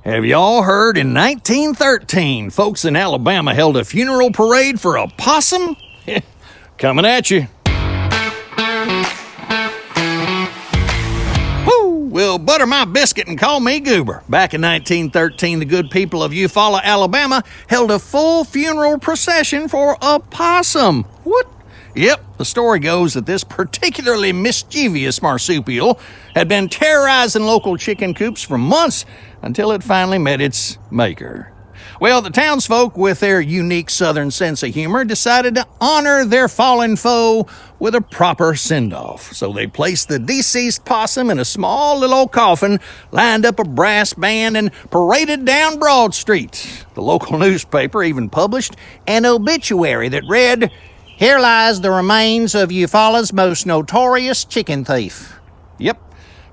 Have y'all heard in 1913, folks in Alabama held a funeral parade for a possum? Coming at you. Woo! Well, butter my biscuit and call me Goober. Back in 1913, the good people of Eufaula, Alabama held a full funeral procession for a possum. What? Yep, the story goes that this particularly mischievous marsupial had been terrorizing local chicken coops for months until it finally met its maker. Well, the townsfolk, with their unique southern sense of humor, decided to honor their fallen foe with a proper send-off. So they placed the deceased possum in a small little old coffin, lined up a brass band, and paraded down Broad Street. The local newspaper even published an obituary that read, "Here lies the remains of Eufaula's most notorious chicken thief." Yep,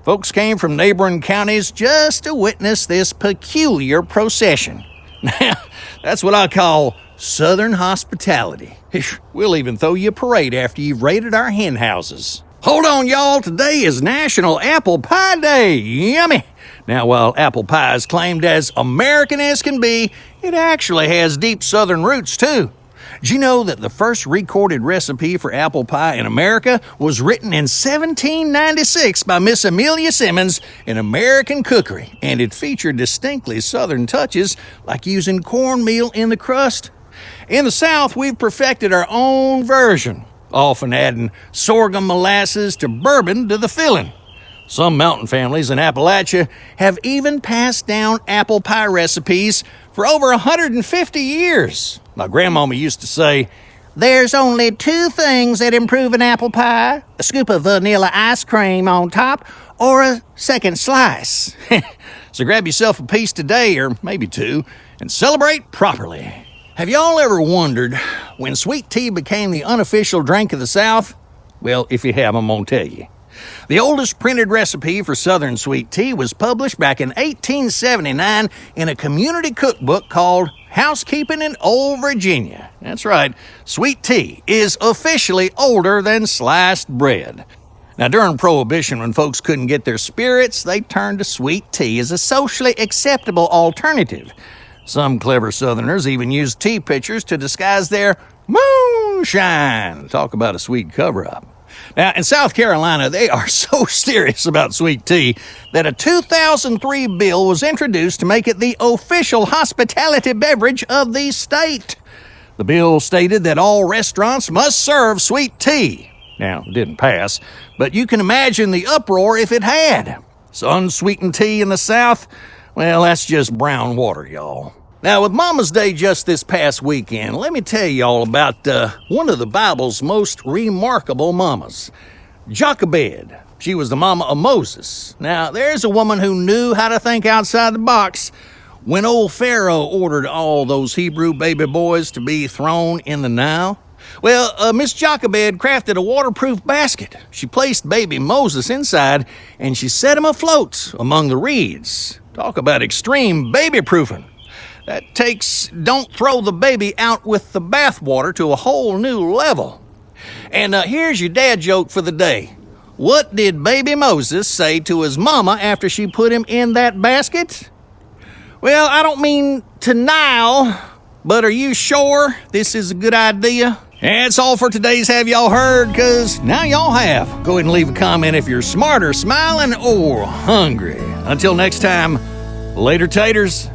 folks came from neighboring counties just to witness this peculiar procession. Now, that's what I call Southern hospitality. We'll even throw you a parade after you've raided our hen houses. Hold on, y'all. Today is National Apple Pie Day. Yummy. Now, while apple pie is claimed as American as can be, it actually has deep Southern roots, too. Do you know that the first recorded recipe for apple pie in America was written in 1796 by Miss Amelia Simmons in American Cookery, and it featured distinctly Southern touches like using cornmeal in the crust? In the South, we've perfected our own version, often adding sorghum molasses to bourbon to the filling. Some mountain families in Appalachia have even passed down apple pie recipes for over 150 years. My grandmama used to say, "There's only two things that improve an apple pie: a scoop of vanilla ice cream on top or a second slice." So grab yourself a piece today, or maybe two, and celebrate properly. Have y'all ever wondered when sweet tea became the unofficial drink of the South? Well, if you have, I'm gonna tell you. The oldest printed recipe for Southern sweet tea was published back in 1879 in a community cookbook called Housekeeping in Old Virginia. That's right, sweet tea is officially older than sliced bread. Now, during Prohibition, when folks couldn't get their spirits, they turned to sweet tea as a socially acceptable alternative. Some clever Southerners even used tea pitchers to disguise their moonshine. Talk about a sweet cover-up. Now, in South Carolina, they are so serious about sweet tea that a 2003 bill was introduced to make it the official hospitality beverage of the state. The bill stated that all restaurants must serve sweet tea. Now, it didn't pass, but you can imagine the uproar if it had. So unsweetened tea in the South, well, that's just brown water, y'all. Now, with Mama's Day just this past weekend, let me tell y'all about one of the Bible's most remarkable mamas, Jochebed. She was the mama of Moses. Now, there's a woman who knew how to think outside the box. When old Pharaoh ordered all those Hebrew baby boys to be thrown in the Nile, well, Miss Jochebed crafted a waterproof basket. She placed baby Moses inside, and she set him afloat among the reeds. Talk about extreme baby-proofing. That takes don't throw the baby out with the bathwater to a whole new level. And here's your dad joke for the day. What did baby Moses say to his mama after she put him in that basket? Well, I don't mean to Nile, but are you sure this is a good idea? That's all for today's Have Y'all Heard, because now y'all have. Go ahead and leave a comment if you're smarter, smiling, or hungry. Until next time, later, taters.